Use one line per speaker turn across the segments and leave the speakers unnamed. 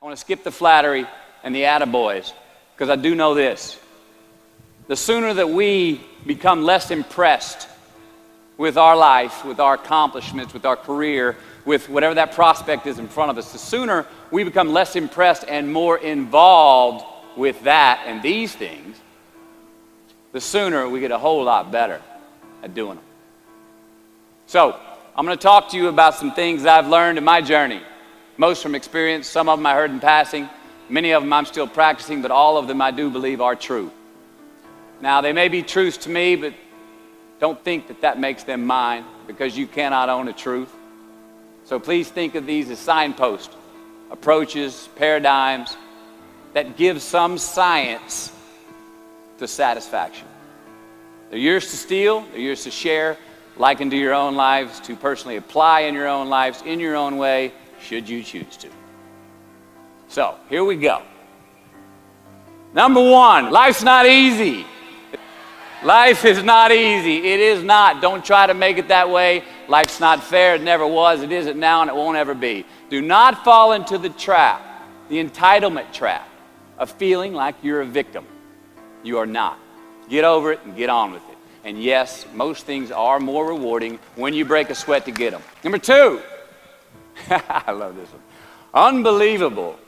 want to skip the flattery and the attaboys, because I do know this. The sooner that we become less impressed with our life, with our accomplishments, with our career, with whatever that prospect is in front of us, the sooner we become less impressed and more involved with that and these things, the sooner we get a whole lot better at doing them. So, I'm going to talk to you about some things I've learned in my journey. Most from experience, some of them I heard in passing, many of them I'm still practicing, but all of them I do believe are true. Now, they may be truths to me, but don't think that that makes them mine, because you cannot own a truth. So please think of these as signposts, approaches, paradigms that give some science to satisfaction. They're yours to steal, they're yours to share, liken to your own lives, to personally apply in your own lives, in your own way, should you choose to. So, here we go. Number one, life's not easy. Life is not easy. It is not. Don't try to make it that way. Life's not fair. It never was. It isn't now, and it won't ever be. Do not fall into the trap, the entitlement trap, of feeling like you're a victim. You are not. Get over it and get on with it. And yes, most things are more rewarding when you break a sweat to get them. Number two, I love this one. Unbelievable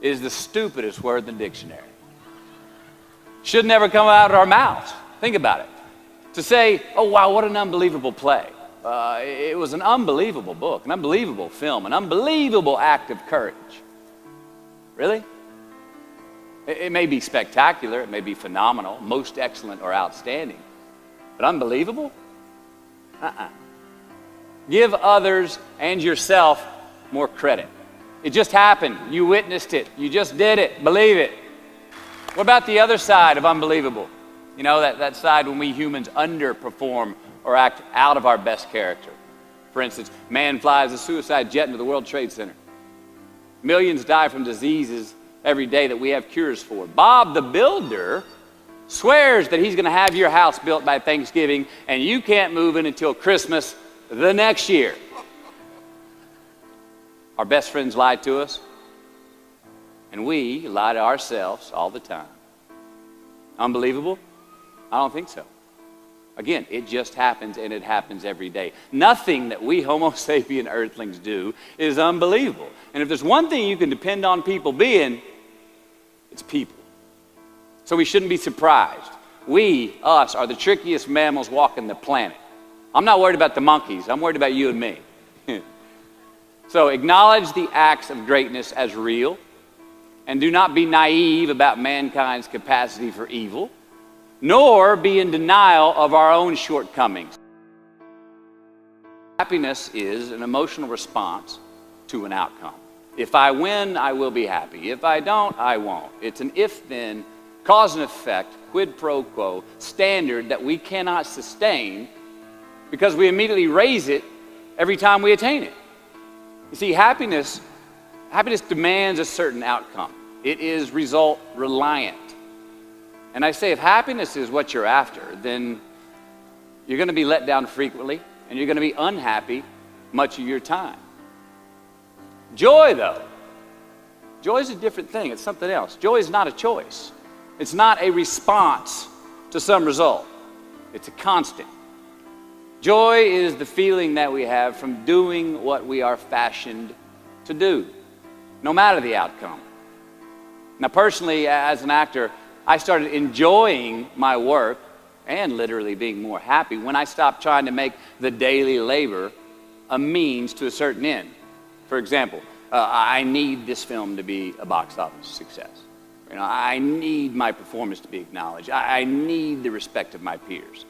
is the stupidest word in the dictionary. Should never come out of our mouths. Think about it. To say, oh wow, what an unbelievable play. It was an unbelievable book, an unbelievable film, an unbelievable act of courage. Really? It may be spectacular, it may be phenomenal, most excellent or outstanding. But unbelievable? Give others and yourself more credit. It just happened. You witnessed it. You just did it. Believe it. What about the other side of unbelievable? You know, that side when we humans underperform or act out of our best character. For instance, man flies a suicide jet into the World Trade Center. Millions die from diseases every day that we have cures for. Bob the Builder swears that he's going to have your house built by Thanksgiving, and you can't move in until Christmas the next year. Our best friends lie to us, and we lie to ourselves all the time. Unbelievable? I don't think so. Again, it just happens, and it happens every day. Nothing that we Homo sapien earthlings do is unbelievable. And if there's one thing you can depend on people being, it's people. So we shouldn't be surprised. We, us, are the trickiest mammals walking the planet. I'm not worried about the monkeys. I'm worried about you and me. So acknowledge the acts of greatness as real, and do not be naive about mankind's capacity for evil, nor be in denial of our own shortcomings. Happiness is an emotional response to an outcome. If I win, I will be happy. If I don't, I won't. It's an if-then, cause and effect, quid pro quo standard that we cannot sustain because we immediately raise it every time we attain it. You see, happiness demands a certain outcome. It is result reliant. And I say if happiness is what you're after, then you're going to be let down frequently and you're going to be unhappy much of your time. Joy, though, joy is a different thing. It's something else. Joy is not a choice. It's not a response to some result. It's a constant. Joy is the feeling that we have from doing what we are fashioned to do, no matter the outcome. Now, personally, as an actor, I started enjoying my work and literally being more happy when I stopped trying to make the daily labor a means to a certain end. For example, I need this film to be a box office success. You know, I need my performance to be acknowledged. I need the respect of my peers.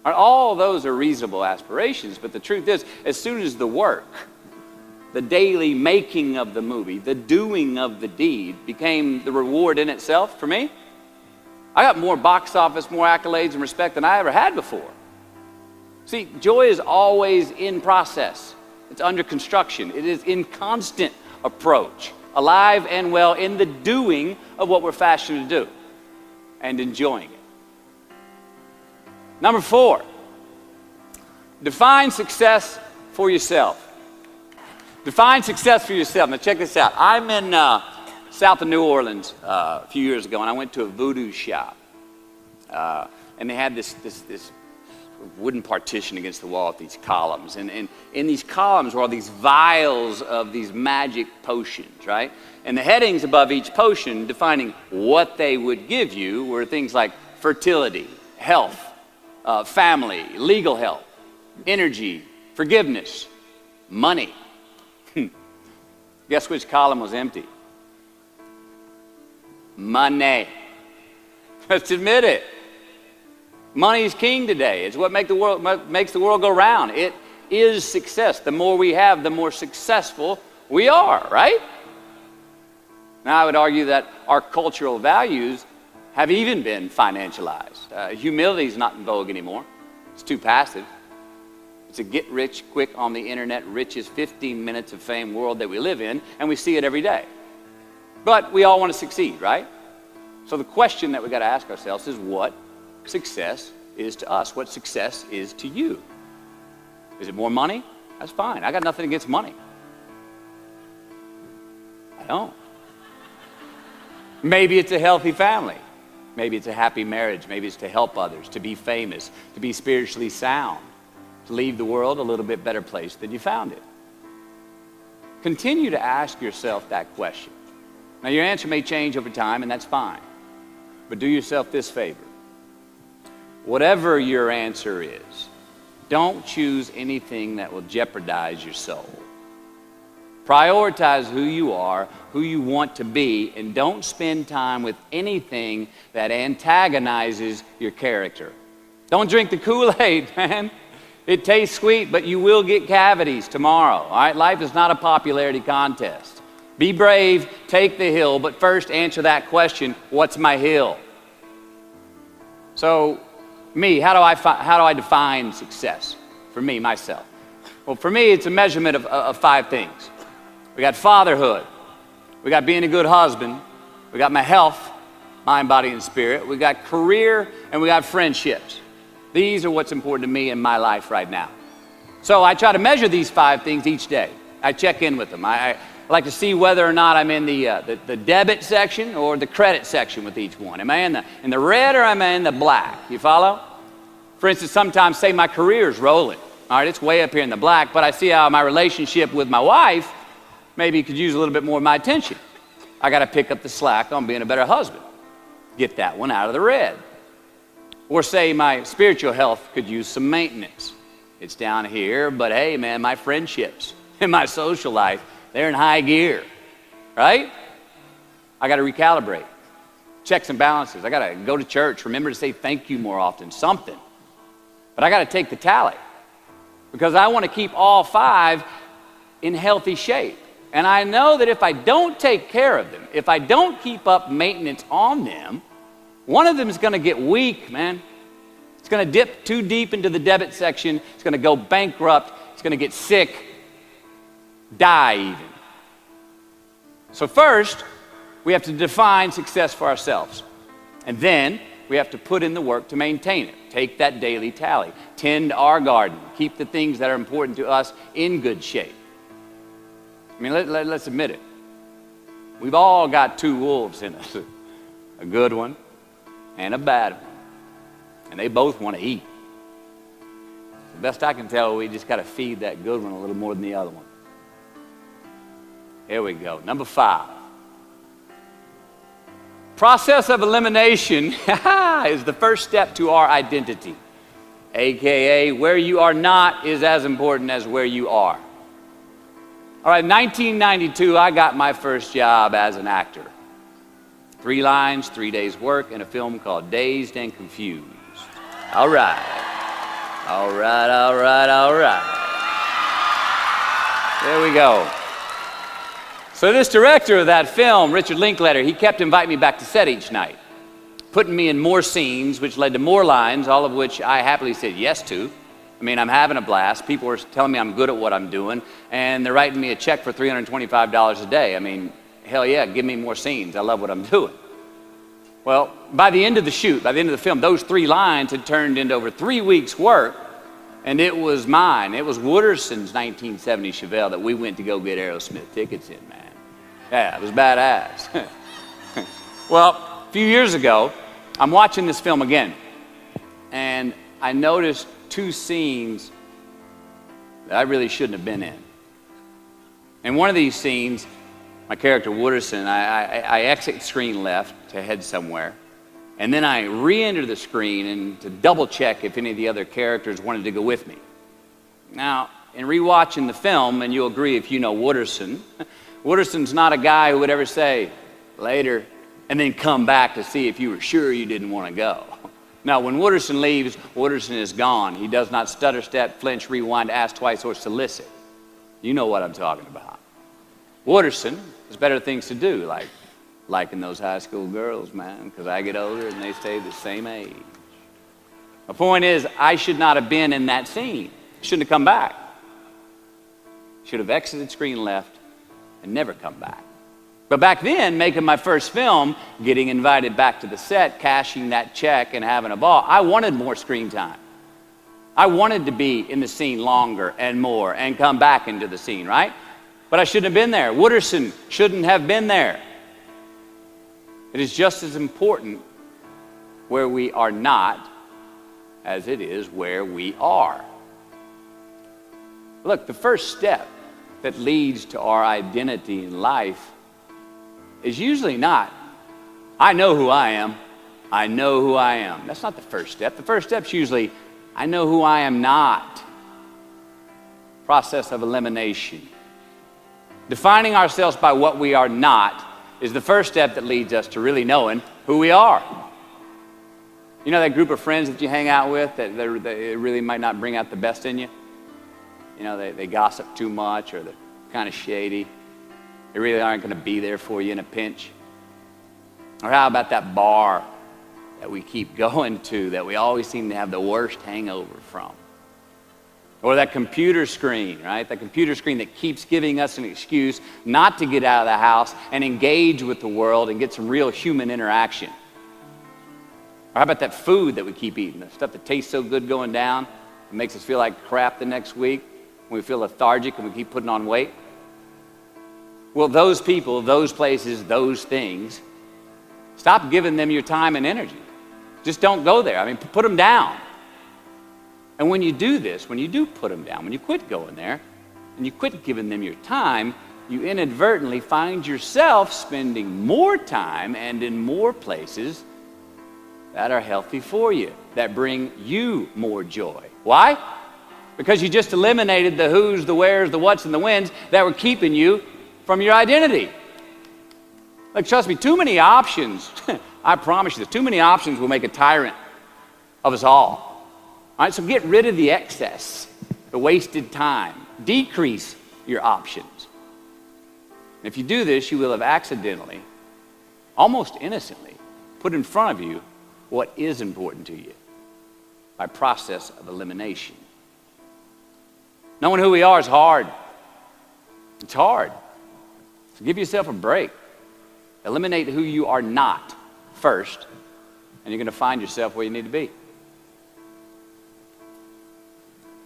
All those are reasonable aspirations, but the truth is, as soon as the work, the daily making of the movie, the doing of the deed became the reward in itself for me, I got more box office, more accolades and respect than I ever had before. See, joy is always in process. It's under construction. It is in constant approach, alive and well in the doing of what we're fashioned to do and enjoying it. Number 4, define success for yourself. Define success for yourself. Now check this out. I'm in south of New Orleans a few years ago, and I went to a voodoo shop. And they had this wooden partition against the wall with these columns. And in these columns were all these vials of these magic potions, right? And the headings above each potion defining what they would give you were things like fertility, health, family, legal help, energy, forgiveness, money. Guess which column was empty? Money. Let's admit it. Money is king today. It's what makes the world go round. It is success. The more we have, the more successful we are, right? Now, I would argue that our cultural values have even been financialized. Humility is not in vogue anymore. It's too passive. It's a get-rich-quick on the internet, richest 15 minutes of fame world that we live in, and we see it every day. But we all want to succeed, right? So the question that we got to ask ourselves is what success is to us, what success is to you. Is it more money? That's fine. I got nothing against money. I don't. Maybe it's a healthy family. Maybe it's a happy marriage. Maybe it's to help others, to be famous, to be spiritually sound, to leave the world a little bit better place than you found it. Continue to ask yourself that question. Now, your answer may change over time, and that's fine. But do yourself this favor. Whatever your answer is, don't choose anything that will jeopardize your soul. Prioritize who you are, who you want to be, and don't spend time with anything that antagonizes your character. Don't drink the Kool-Aid, man. It tastes sweet, but you will get cavities tomorrow, all right? Life is not a popularity contest. Be brave, take the hill, but first answer that question, what's my hill? So, how do I define success? For me, myself. Well, for me, it's a measurement of 5 things. We got fatherhood. We got being a good husband. We got my health, mind, body, and spirit. We got career, and we got friendships. These are what's important to me in my life right now. So I try to measure these 5 things each day. I check in with them. I like to see whether or not I'm in the debit section or the credit section with each one. Am I in the red or am I in the black? You follow? For instance, sometimes say my career's rolling. All right, it's way up here in the black, but I see how my relationship with my wife maybe could use a little bit more of my attention. I got to pick up the slack on being a better husband. Get that one out of the red. Or say my spiritual health could use some maintenance. It's down here, but hey, man, my friendships and my social life, they're in high gear, right? I got to recalibrate. Checks and balances. I got to go to church. Remember to say thank you more often, something. But I got to take the tally because I want to keep all 5 in healthy shape. And I know that if I don't take care of them, if I don't keep up maintenance on them, one of them is going to get weak, man. It's going to dip too deep into the debit section. It's going to go bankrupt. It's going to get sick, die even. So first, we have to define success for ourselves. And then we have to put in the work to maintain it. Take that daily tally. Tend our garden. Keep the things that are important to us in good shape. I mean, let's admit it. We've all got 2 wolves in us. A good one and a bad one. And they both want to eat. The best I can tell, we just got to feed that good one a little more than the other one. Here we go. Number 5. Process of elimination is the first step to our identity. AKA, where you are not is as important as where you are. All right, 1992, I got my first job as an actor. 3 lines, 3 days work in a film called Dazed and Confused. All right. All right, all right, all right. There we go. So this director of that film, Richard Linklater, he kept inviting me back to set each night, putting me in more scenes, which led to more lines, all of which I happily said yes to. I mean, I'm having a blast. People are telling me I'm good at what I'm doing, and they're writing me a check for $325 a day. I mean, hell yeah, give me more scenes. I love what I'm doing. Well, by the end of the shoot, by the end of the film, those 3 lines had turned into over 3 weeks' work, And it was mine. It was Wooderson's 1970 Chevelle that we went to go get Aerosmith tickets in, man. Yeah, it was badass. Well, a few years ago, I'm watching this film again, and I noticed two scenes that I really shouldn't have been in. In one of these scenes, my character Wooderson, I exit screen left to head somewhere, and then I re-enter the screen and to double check if any of the other characters wanted to go with me. Now, in rewatching the film, and you'll agree if you know Wooderson, Wooderson's not a guy who would ever say, later, and then come back to see if you were sure you didn't want to go. Now, when Wooderson leaves, Wooderson is gone. He does not stutter, step, flinch, rewind, ask twice, or solicit. You know what I'm talking about. Wooderson has better things to do, like liking those high school girls, man, because I get older and they stay the same age. My point is, I should not have been in that scene. Shouldn't have come back. Should have exited screen left and never come back. But back then, making my first film, getting invited back to the set, cashing that check and having a ball, I wanted more screen time. I wanted to be in the scene longer and more and come back into the scene, right? But I shouldn't have been there. Wooderson shouldn't have been there. It is just as important where we are not as it is where we are. Look, the first step that leads to our identity in life is usually not, I know who I am, I know who I am. That's not the first step. The first step's usually, I know who I am not. Process of elimination. Defining ourselves by what we are not is the first step that leads us to really knowing who we are. You know that group of friends that you hang out with that really might not bring out the best in you? You know, they gossip too much, or they're kind of shady. They really aren't going to be there for you in a pinch. Or how about that bar that we keep going to that we always seem to have the worst hangover from? Or that computer screen, right? That computer screen that keeps giving us an excuse not to get out of the house and engage with the world and get some real human interaction. Or how about that food that we keep eating, the stuff that tastes so good going down, it makes us feel like crap the next week, when we feel lethargic and we keep putting on weight? Well, those people, those places, those things, stop giving them your time and energy. Just don't go there. I mean, put them down. And when you do this, when you do put them down, when you quit going there, and you quit giving them your time, you inadvertently find yourself spending more time and in more places that are healthy for you, that bring you more joy. Why? Because you just eliminated the who's, the where's, the what's, and the when's that were keeping you from your identity. Like, trust me, too many options, I promise you this, too many options will make a tyrant of us all. All right, so get rid of the excess, the wasted time. Decrease your options. And if you do this, you will have accidentally, almost innocently, put in front of you what is important to you by process of elimination. Knowing who we are is hard. It's hard. So give yourself a break. Eliminate who you are not first, and you're going to find yourself where you need to be.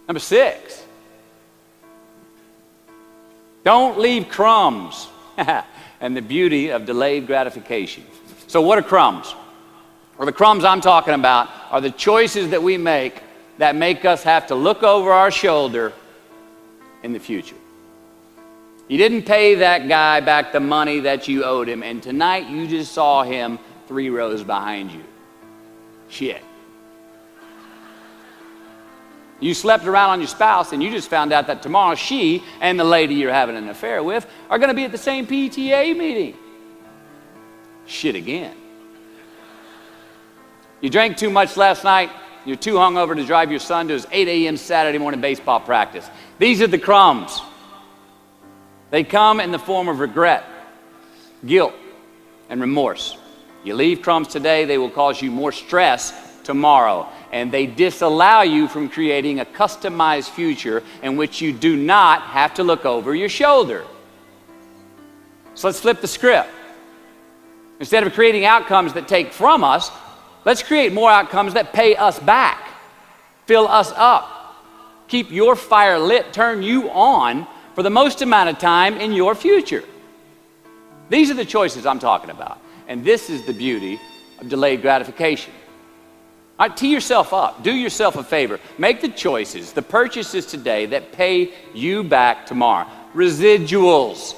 Number 6, don't leave crumbs. And the beauty of delayed gratification. So what are crumbs? Well, the crumbs I'm talking about are the choices that we make that make us have to look over our shoulder in the future. You didn't pay that guy back the money that you owed him, and tonight you just saw him 3 rows behind you. Shit. You slept around on your spouse, and you just found out that tomorrow she and the lady you're having an affair with are going to be at the same PTA meeting. Shit again. You drank too much last night. You're too hungover to drive your son to his 8 a.m. Saturday morning baseball practice. These are the crumbs. They come in the form of regret, guilt, and remorse. You leave crumbs today, they will cause you more stress tomorrow. And they disallow you from creating a customized future in which you do not have to look over your shoulder. So let's flip the script. Instead of creating outcomes that take from us, let's create more outcomes that pay us back, fill us up, keep your fire lit, turn you on for the most amount of time in your future. These are the choices I'm talking about. And this is the beauty of delayed gratification. All right, tee yourself up. Do yourself a favor. Make the choices, the purchases today that pay you back tomorrow. Residuals.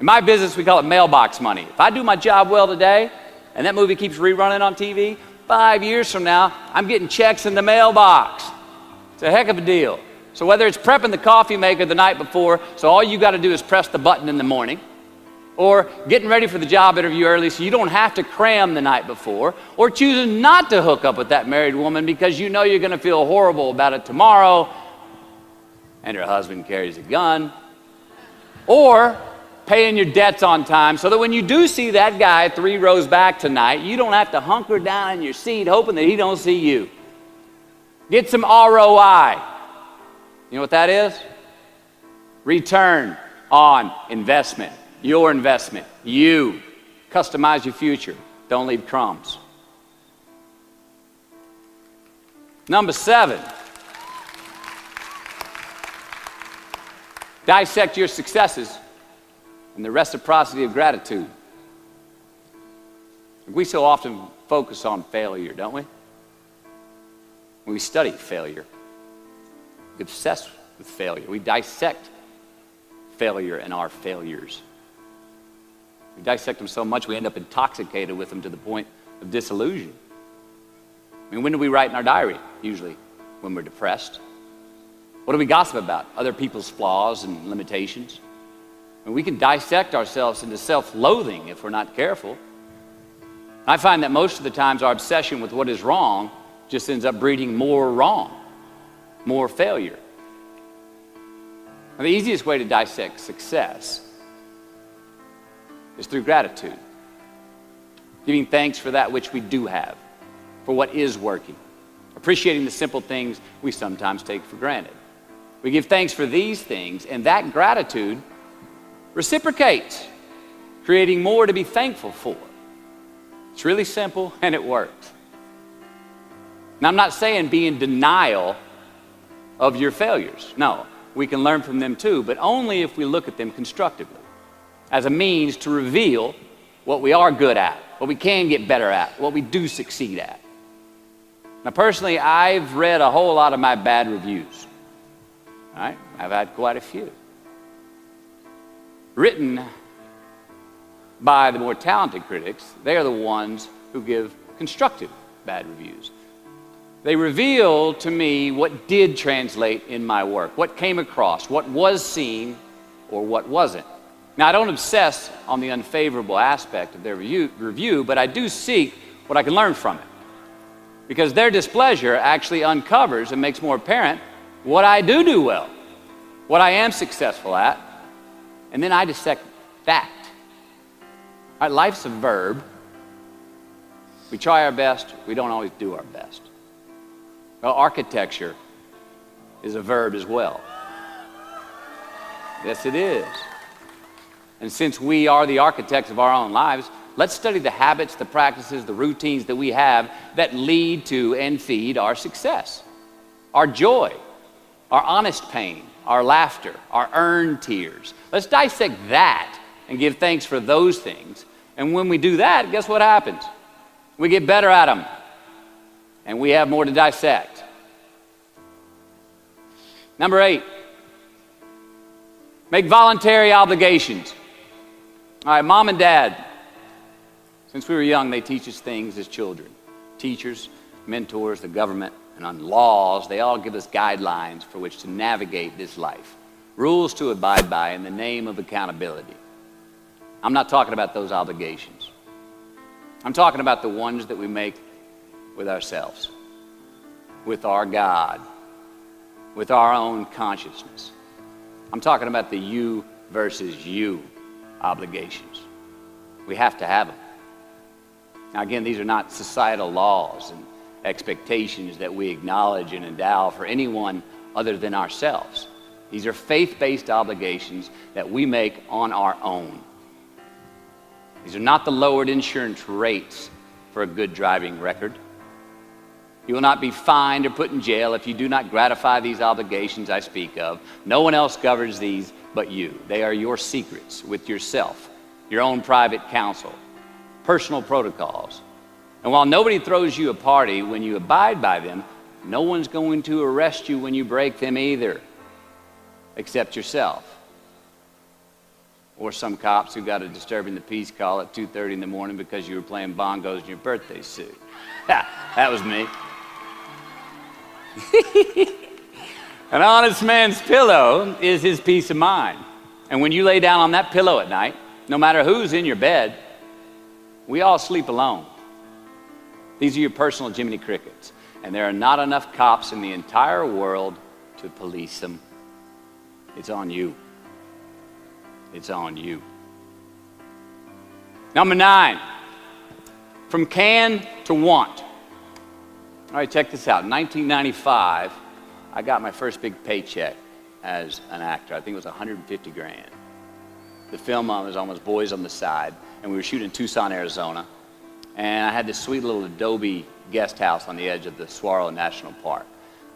In my business, we call it mailbox money. If I do my job well today, and that movie keeps rerunning on TV, 5 years from now, I'm getting checks in the mailbox. It's a heck of a deal. So whether it's prepping the coffee maker the night before, so all you got to do is press the button in the morning, or getting ready for the job interview early so you don't have to cram the night before, or choosing not to hook up with that married woman because you know you're going to feel horrible about it tomorrow, and her husband carries a gun, or paying your debts on time so that when you do see that guy 3 rows back tonight, you don't have to hunker down in your seat hoping that he don't see you. Get some ROI. You know what that is? Return on investment. Your investment. You. Customize your future. Don't leave crumbs. Number 7. Dissect your successes and the reciprocity of gratitude. We so often focus on failure, don't we? When we study failure, we obsess with failure. We dissect failure and our failures. We dissect them so much we end up intoxicated with them to the point of disillusion. I mean, when do we write in our diary? Usually when we're depressed. What do we gossip about? Other people's flaws and limitations. And we can dissect ourselves into self-loathing if we're not careful. I find that most of the times our obsession with what is wrong just ends up breeding more wrong, more failure. And the easiest way to dissect success is through gratitude. Giving thanks for that which we do have, for what is working. Appreciating the simple things we sometimes take for granted. We give thanks for these things, and that gratitude reciprocates, creating more to be thankful for. It's really simple, and it works. Now, I'm not saying be in denial of your failures. No, we can learn from them too, but only if we look at them constructively, as a means to reveal what we are good at, what we can get better at, what we do succeed at. Now, personally, I've read a whole lot of my bad reviews. All right? I've had quite a few. Written by the more talented critics, they are the ones who give constructive bad reviews. They reveal to me what did translate in my work, what came across, what was seen, or what wasn't. Now, I don't obsess on the unfavorable aspect of their review, but I do seek what I can learn from it. Because their displeasure actually uncovers and makes more apparent what I do well, what I am successful at, and then I dissect that. All right, life's a verb. We try our best, we don't always do our best. Well, architecture is a verb as well. Yes, it is. And since we are the architects of our own lives, let's study the habits, the practices, the routines that we have that lead to and feed our success, our joy, our honest pain, our laughter, our earned tears. Let's dissect that and give thanks for those things. And when we do that, guess what happens? We get better at them, and we have more to dissect. Number 8, make voluntary obligations. All right, mom and dad, since we were young, they teach us things as children. Teachers, mentors, the government, and on laws, they all give us guidelines for which to navigate this life. Rules to abide by in the name of accountability. I'm not talking about those obligations. I'm talking about the ones that we make with ourselves, with our God, with our own consciousness. I'm talking about the you versus you obligations. We have to have them. Now again, these are not societal laws and expectations that we acknowledge and endow for anyone other than ourselves. These are faith-based obligations that we make on our own. These are not the lowered insurance rates for a good driving record. You will not be fined or put in jail if you do not gratify these obligations I speak of. No one else governs these but you. They are your secrets with yourself, your own private counsel, personal protocols. And while nobody throws you a party when you abide by them, no one's going to arrest you when you break them either, except yourself. Or some cops who got a disturbing the peace call at 2:30 in the morning because you were playing bongos in your birthday suit. That was me. An honest man's pillow is his peace of mind. And when you lay down on that pillow at night, no matter who's in your bed, we all sleep alone. These are your personal Jiminy Crickets. And there are not enough cops in the entire world to police them. It's on you. It's on you. Number 9, from can to want. All right, check this out. In 1995, I got my first big paycheck as an actor. I think it was 150 grand. The film was almost Boys on the Side, and we were shooting in Tucson, Arizona. And I had this sweet little adobe guest house on the edge of the Saguaro National Park.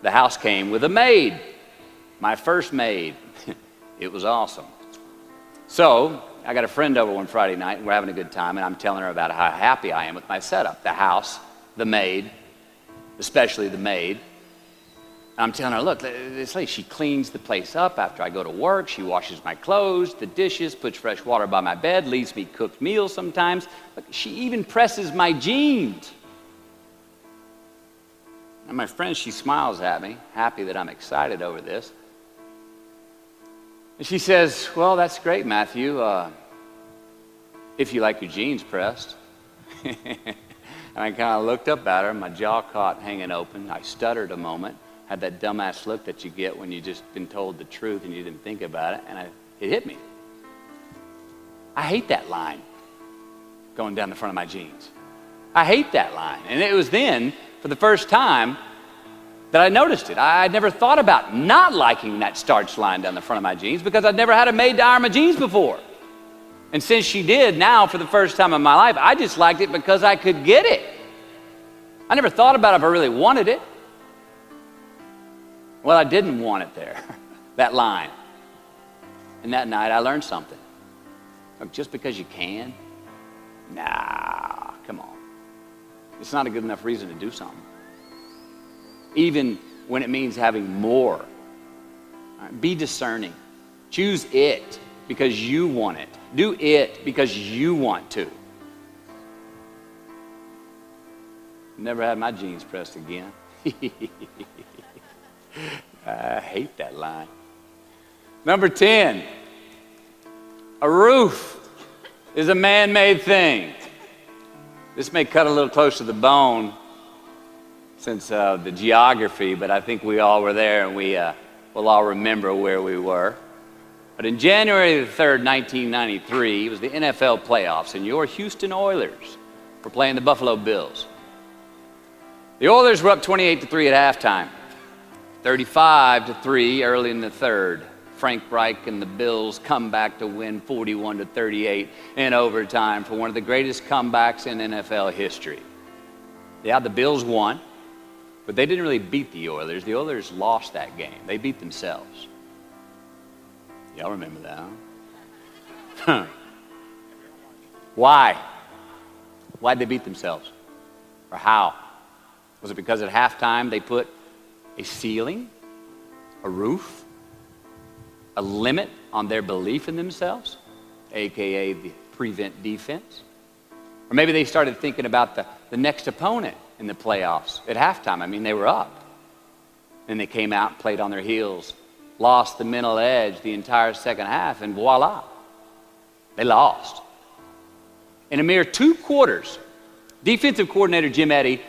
The house came with a maid, my first maid. It was awesome. So I got a friend over one Friday night, and we're having a good time, and I'm telling her about how happy I am with my setup. The house, the maid, especially the maid. And I'm telling her, look, this lady, she cleans the place up after I go to work. She washes my clothes, the dishes, puts fresh water by my bed, leaves me cooked meals sometimes. Look, she even presses my jeans. And my friend, she smiles at me, happy that I'm excited over this. And she says, well, that's great, Matthew, if you like your jeans pressed. And I kind of looked up at her, my jaw caught hanging open. I stuttered a moment, had that dumbass look that you get when you just been told the truth and you didn't think about it, and it hit me. I hate that line going down the front of my jeans. I hate that line. And it was then, for the first time, that I noticed it. I'd never thought about not liking that starch line down the front of my jeans because I'd never had a maid to iron my jeans before. And since she did, now for the first time in my life, I just liked it because I could get it. I never thought about if I really wanted it. Well, I didn't want it there, that line. And that night I learned something. Look, just because you can, nah, come on. It's not a good enough reason to do something. Even when it means having more. All right, be discerning. Choose it because you want it. Do it because you want to. Never had my jeans pressed again. I hate that line. Number 10, a roof is a man-made thing. This may cut a little close to the bone since the geography, but I think we all were there and we'll all remember where we were. But in January the 3rd, 1993, it was the NFL playoffs, and your Houston Oilers were playing the Buffalo Bills. The Oilers were up 28-3 at halftime, 35-3 early in the third. Frank Reich and the Bills come back to win 41-38 in overtime for one of the greatest comebacks in NFL history. Yeah, the Bills won, but they didn't really beat the Oilers. The Oilers lost that game. They beat themselves. Y'all remember that, huh? Why? Why'd they beat themselves? Or how? Was it because at halftime they put a ceiling, a roof, a limit on their belief in themselves, aka the prevent defense? Or maybe they started thinking about the next opponent in the playoffs at halftime. I mean, they were up. Then they came out and played on their heels, lost the mental edge the entire second half, and voila, they lost. In a mere 2 quarters, defensive coordinator Jim Eddy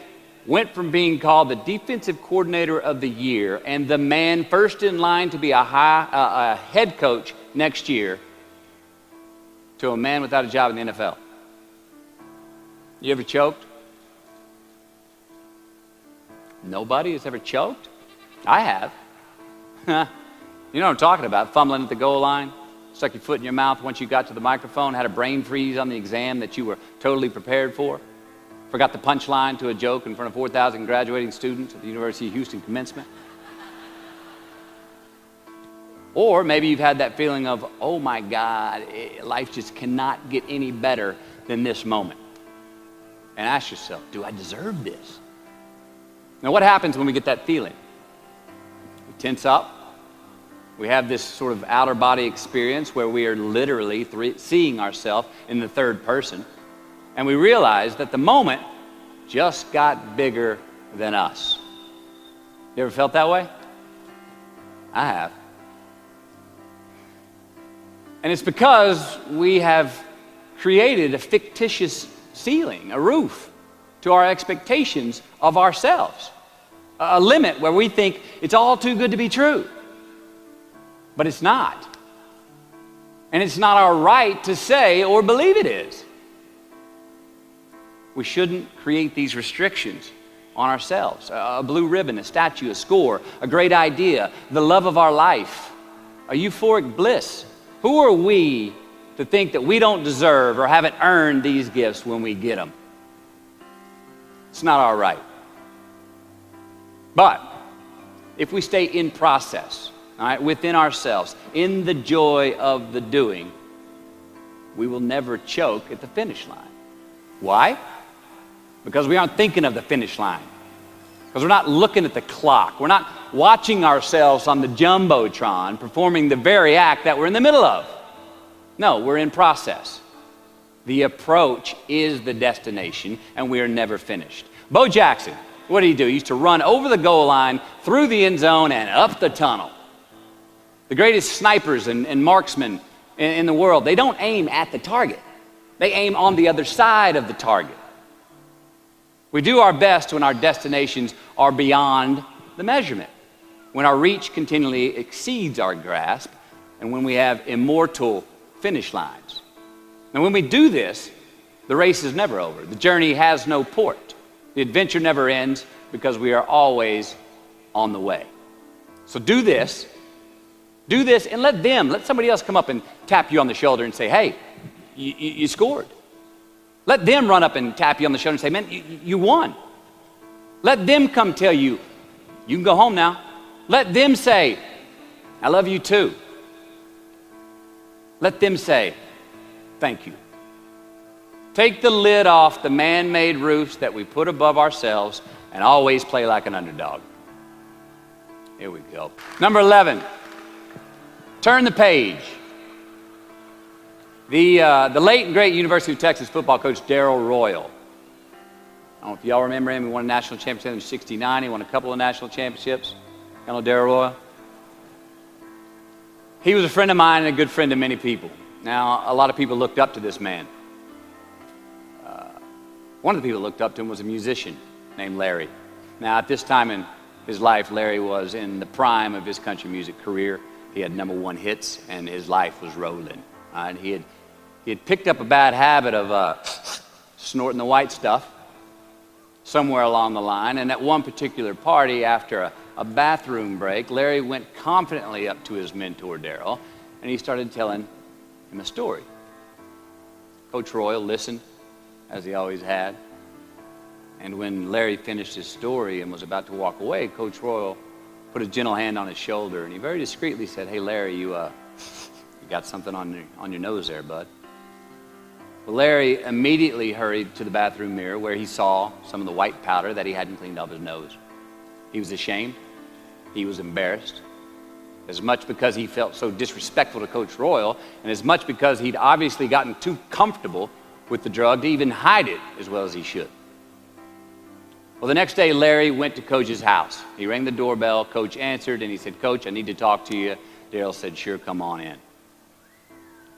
went from being called the defensive coordinator of the year and the man first in line to be a head coach next year to a man without a job in the NFL. You ever choked? Nobody has ever choked? I have. You know what I'm talking about, fumbling at the goal line, stuck your foot in your mouth once you got to the microphone, had a brain freeze on the exam that you were totally prepared for. Forgot the punchline to a joke in front of 4,000 graduating students at the University of Houston commencement. Or maybe you've had that feeling of, oh my God, life just cannot get any better than this moment. And ask yourself, do I deserve this? Now what happens when we get that feeling? We tense up. We have this sort of outer body experience where we are literally seeing ourselves in the third person. And we realize that the moment just got bigger than us. You ever felt that way? I have. And it's because we have created a fictitious ceiling, a roof, to our expectations of ourselves. A limit where we think it's all too good to be true. But it's not. And it's not our right to say or believe it is. We shouldn't create these restrictions on ourselves. A blue ribbon, a statue, a score, a great idea, the love of our life, a euphoric bliss. Who are we to think that we don't deserve or haven't earned these gifts when we get them? It's not our right. But if we stay in process, all right, within ourselves, in the joy of the doing, we will never choke at the finish line. Why? Because we aren't thinking of the finish line. Because we're not looking at the clock. We're not watching ourselves on the Jumbotron performing the very act that we're in the middle of. No, we're in process. The approach is the destination, and we are never finished. Bo Jackson, what did he do? He used to run over the goal line, through the end zone, and up the tunnel. The greatest snipers and marksmen in the world, they don't aim at the target. They aim on the other side of the target. We do our best when our destinations are beyond the measurement, when our reach continually exceeds our grasp, and when we have immortal finish lines. And when we do this, the race is never over. The journey has no port. The adventure never ends because we are always on the way. So do this, and let somebody else come up and tap you on the shoulder and say, hey, you scored. Let them run up and tap you on the shoulder and say, man, you won. Let them come tell you, you can go home now. Let them say, I love you too. Let them say, thank you. Take the lid off the man-made roofs that we put above ourselves and always play like an underdog. Here we go. Number 11, turn the page. The late and great University of Texas football coach Darrell Royal. I don't know if y'all remember him. He won a national championship in '69. He won a couple of national championships. You know Darrell Royal? He was a friend of mine and a good friend of many people. Now, a lot of people looked up to this man. One of the people that looked up to him was a musician named Larry. Now, at this time in his life, Larry was in the prime of his country music career. He had #1 hits, and his life was rolling. And he had picked up a bad habit of snorting the white stuff somewhere along the line. And at one particular party, after a bathroom break, Larry went confidently up to his mentor, Darrell, and he started telling him a story. Coach Royal listened, as he always had. And when Larry finished his story and was about to walk away, Coach Royal put a gentle hand on his shoulder, and he very discreetly said, hey, Larry, you got something on your nose there, bud. Well, Larry immediately hurried to the bathroom mirror where he saw some of the white powder that he hadn't cleaned off his nose. He was ashamed. He was embarrassed. As much because he felt so disrespectful to Coach Royal, and as much because he'd obviously gotten too comfortable with the drug to even hide it as well as he should. Well, the next day, Larry went to Coach's house. He rang the doorbell. Coach answered, and he said, Coach, I need to talk to you. Darrell said, sure, come on in.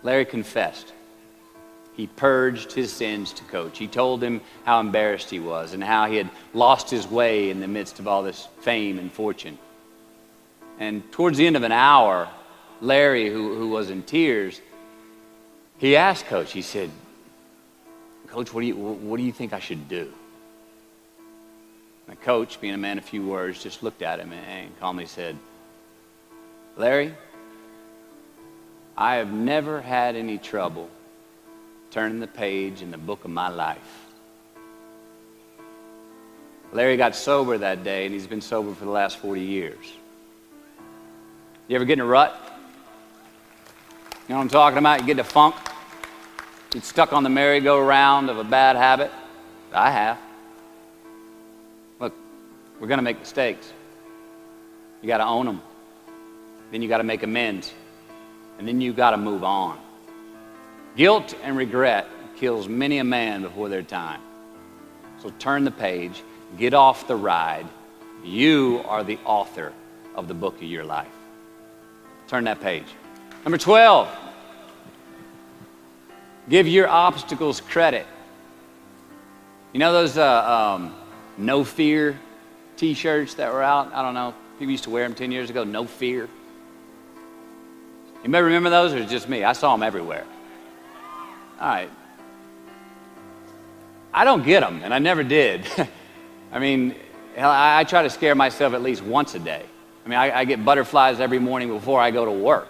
Larry confessed. He purged his sins to Coach. He told him how embarrassed he was and how he had lost his way in the midst of all this fame and fortune. And towards the end of an hour, Larry, who was in tears, he asked Coach, he said, Coach, what do you think I should do? And Coach, being a man of few words, just looked at him and calmly said, Larry, I have never had any trouble turning the page in the book of my life. Larry got sober that day, and he's been sober for the last 40 years. You ever get in a rut? You know what I'm talking about? You get in a funk? Get stuck on the merry-go-round of a bad habit? I have. Look, we're going to make mistakes. You got to own them. Then you got to make amends. And then you got to move on. Guilt and regret kills many a man before their time. So turn the page, get off the ride. You are the author of the book of your life. Turn that page. Number 12, give your obstacles credit. You know those no fear t-shirts that were out? I don't know. People used to wear them 10 years ago, no fear. Anybody remember those, or is it just me? I saw them everywhere. All right. I don't get them, and I never did. I mean, hell, I try to scare myself at least once a day. I mean, I get butterflies every morning before I go to work.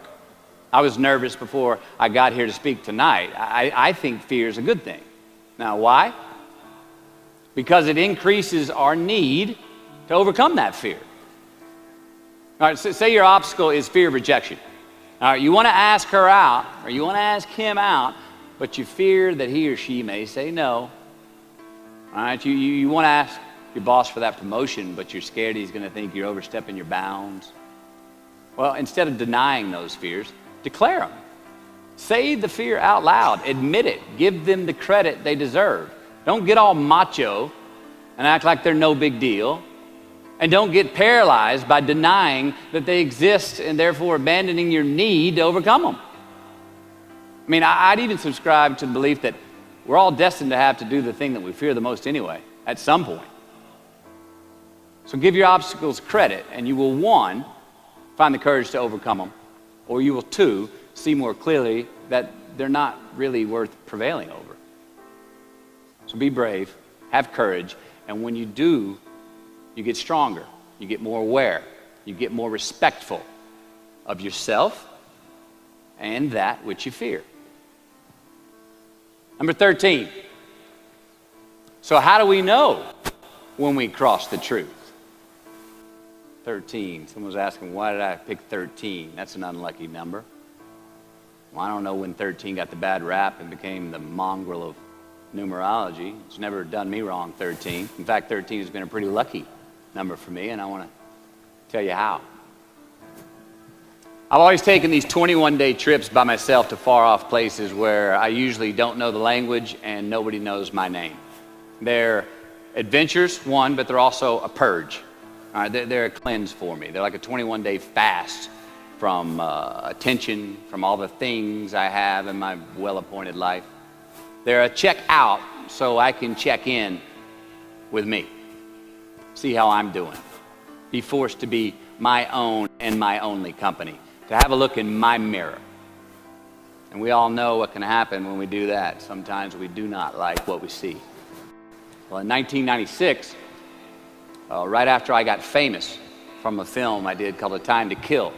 I was nervous before I got here to speak tonight. I think fear is a good thing. Now, why? Because it increases our need to overcome that fear. All right, so say your obstacle is fear of rejection. All right, you want to ask her out, or you want to ask him out, but you fear that he or she may say no. All right, you want to ask your boss for that promotion, but you're scared he's going to think you're overstepping your bounds. Well, instead of denying those fears, declare them. Say the fear out loud. Admit it. Give them the credit they deserve. Don't get all macho and act like they're no big deal. And don't get paralyzed by denying that they exist and therefore abandoning your need to overcome them. I mean, I'd even subscribe to the belief that we're all destined to have to do the thing that we fear the most anyway, at some point. So give your obstacles credit, and you will, 1, find the courage to overcome them, or you will, 2, see more clearly that they're not really worth prevailing over. So be brave, have courage, and when you do, you get stronger, you get more aware, you get more respectful of yourself and that which you fear. Number 13. So how do we know when we cross the truth? 13. Someone was asking, why did I pick 13? That's an unlucky number. Well, I don't know when 13 got the bad rap and became the mongrel of numerology. It's never done me wrong, 13. In fact, 13 has been a pretty lucky number for me, and I want to tell you how. I've always taken these 21-day trips by myself to far-off places where I usually don't know the language and nobody knows my name. They're adventures, one, but they're also a purge. All right, they're a cleanse for me. They're like a 21-day fast from attention, from all the things I have in my well-appointed life. They're a check out so I can check in with me, see how I'm doing, be forced to be my own and my only company, to have a look in my mirror. And we all know what can happen when we do that. Sometimes we do not like what we see. Well, in 1996, right after I got famous from a film I did called A Time to Kill,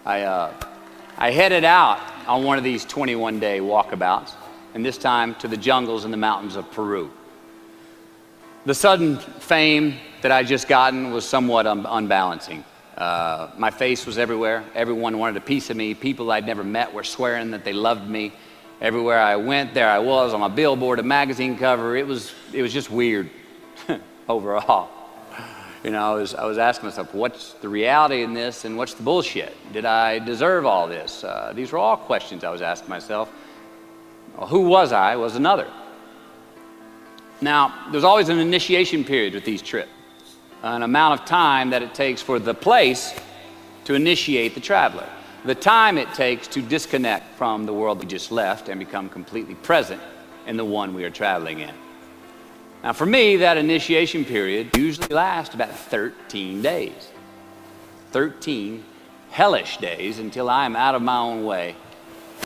I headed out on one of these 21-day walkabouts, and this time to the jungles and the mountains of Peru. The sudden fame that I just gotten was somewhat unbalancing. My face was everywhere. Everyone wanted a piece of me. People I'd never met were swearing that they loved me. Everywhere I went, there I was on a billboard, a magazine cover. It was just weird overall. You know, I was asking myself, what's the reality in this and what's the bullshit? Did I deserve all this? These were all questions I was asking myself. Well, who was I was another. Now, there's always an initiation period with these trips, an amount of time that it takes for the place to initiate the traveler, the time it takes to disconnect from the world we just left and become completely present in the one we are traveling in. Now, for me, that initiation period usually lasts about 13 days. 13 hellish days until I am out of my own way.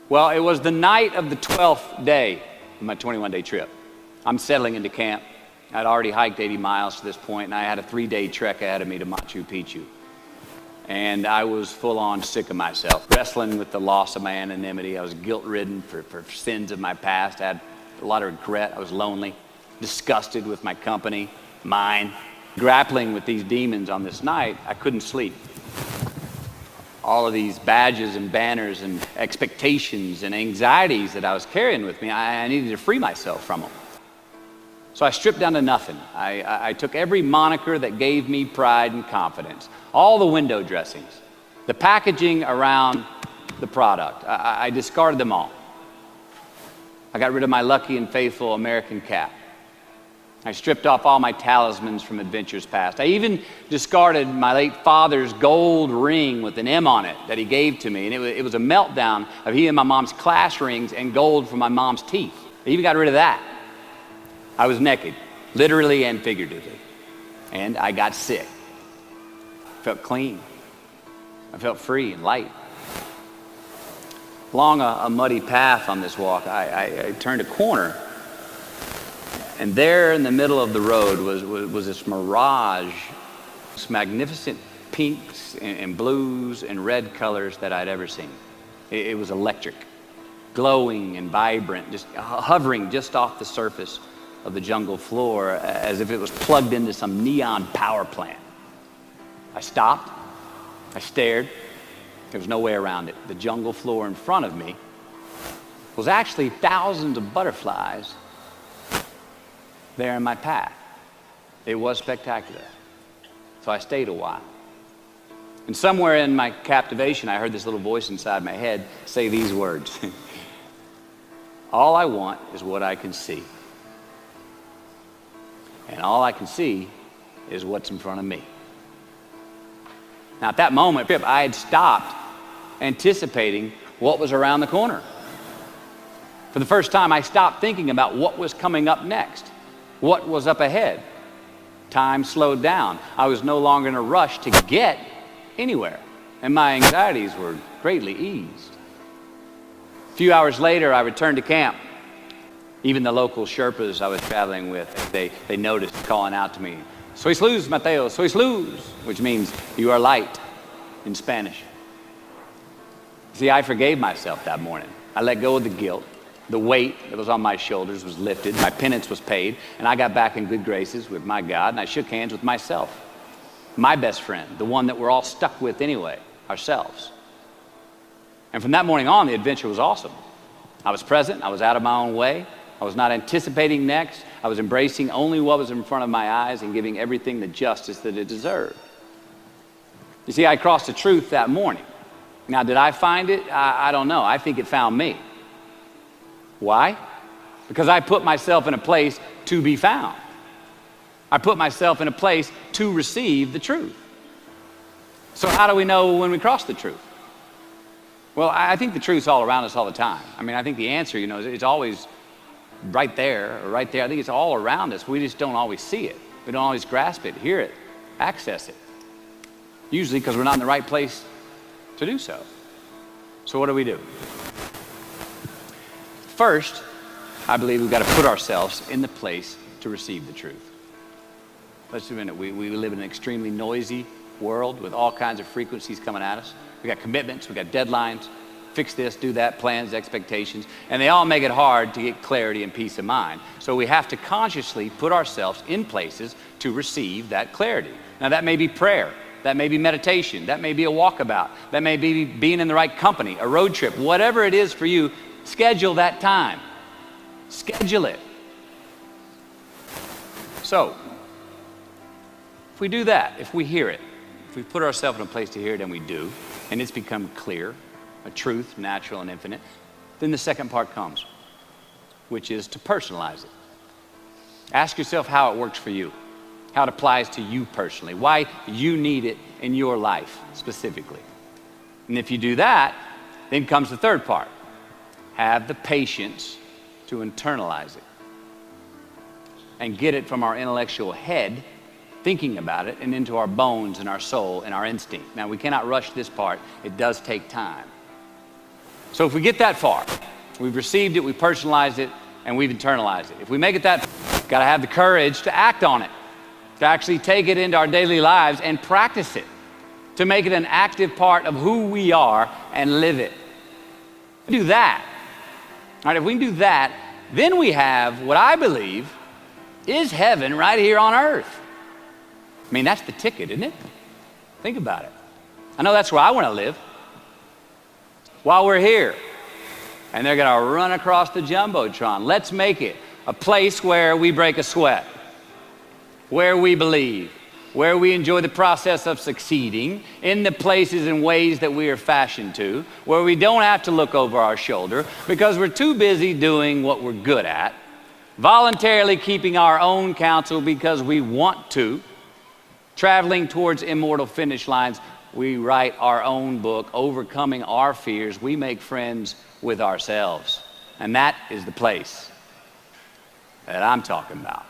Well, it was the night of the 12th day of my 21-day trip. I'm settling into camp. I'd already hiked 80 miles to this point, and I had a 3-day trek ahead of me to Machu Picchu. And I was full-on sick of myself, wrestling with the loss of my anonymity. I was guilt-ridden for sins of my past. I had a lot of regret. I was lonely, disgusted with my company. mine. Grappling with these demons on this night, I couldn't sleep. All of these badges and banners and expectations and anxieties that I was carrying with me, I needed to free myself from them. So I stripped down to nothing. I took every moniker that gave me pride and confidence, all the window dressings, the packaging around the product. I discarded them all. I got rid of my lucky and faithful American cap. I stripped off all my talismans from adventures past. I even discarded my late father's gold ring with an M on it that he gave to me. And it was a meltdown of he and my mom's class rings and gold from my mom's teeth. I even got rid of that. I was naked, literally and figuratively. And I got sick. I felt clean. I felt free and light. Along a muddy path on this walk, I turned a corner. And there in the middle of the road was this mirage, this magnificent pinks and blues and red colors that I'd ever seen. It was electric, glowing and vibrant, just hovering just off the surface of the jungle floor as if it was plugged into some neon power plant. I stopped, I stared, there was no way around it. The jungle floor in front of me was actually thousands of butterflies there in my path. It was spectacular. So I stayed a while. And somewhere in my captivation, I heard this little voice inside my head say these words. All I want is what I can see. And all I can see is what's in front of me. Now at that moment, I had stopped anticipating what was around the corner. For the first time, I stopped thinking about what was coming up next. What was up ahead? Time slowed down. I was no longer in a rush to get anywhere, and my anxieties were greatly eased. A few hours later, I returned to camp. Even the local Sherpas I was traveling with, they noticed calling out to me, "Sois luz, Mateo, sois luz," which means you are light in Spanish. See, I forgave myself that morning. I let go of the guilt. The weight that was on my shoulders was lifted, my penance was paid, and I got back in good graces with my God, and I shook hands with myself, my best friend, the one that we're all stuck with anyway, ourselves. And from that morning on, the adventure was awesome. I was present, I was out of my own way, I was not anticipating next, I was embracing only what was in front of my eyes and giving everything the justice that it deserved. You see, I crossed the truth that morning. Now, did I find it? I don't know. I think it found me. Why? Because I put myself in a place to be found. I put myself in a place to receive the truth. So how do we know when we cross the truth? Well, I think the truth's all around us all the time. I mean, I think the answer, it's always right there or right there. I think it's all around us. We just don't always see it. We don't always grasp it, hear it, access it. Usually because we're not in the right place to do so. So what do? First, I believe we've got to put ourselves in the place to receive the truth. Let's admit it. We live in an extremely noisy world with all kinds of frequencies coming at us. We got commitments, we got deadlines, fix this, do that, plans, expectations, and they all make it hard to get clarity and peace of mind. So we have to consciously put ourselves in places to receive that clarity. Now that may be prayer, that may be meditation, that may be a walkabout, that may be being in the right company, a road trip, whatever it is for you. Schedule that time. Schedule it. So, if we do that, if we hear it, if we put ourselves in a place to hear it, and we do, and it's become clear, a truth, natural and infinite, then the second part comes, which is to personalize it. Ask yourself how it works for you, how it applies to you personally, why you need it in your life specifically. And if you do that, then comes the third part. Have the patience to internalize it and get it from our intellectual head, thinking about it, and into our bones and our soul and our instinct. Now, we cannot rush this part. It does take time. So if we get that far, we've received it, we've personalized it, and we've internalized it. If we make it that far, we've got to have the courage to act on it, to actually take it into our daily lives and practice it, to make it an active part of who we are and live it. Do that. All right, if we can do that, then we have what I believe is heaven right here on earth. I mean, that's the ticket, isn't it? Think about it. I know that's where I want to live while we're here. And they're going to run across the Jumbotron. Let's make it a place where we break a sweat, where we believe, where we enjoy the process of succeeding in the places and ways that we are fashioned to, where we don't have to look over our shoulder because we're too busy doing what we're good at, voluntarily keeping our own counsel because we want to, traveling towards immortal finish lines. We write our own book, overcoming our fears. We make friends with ourselves. And that is the place that I'm talking about.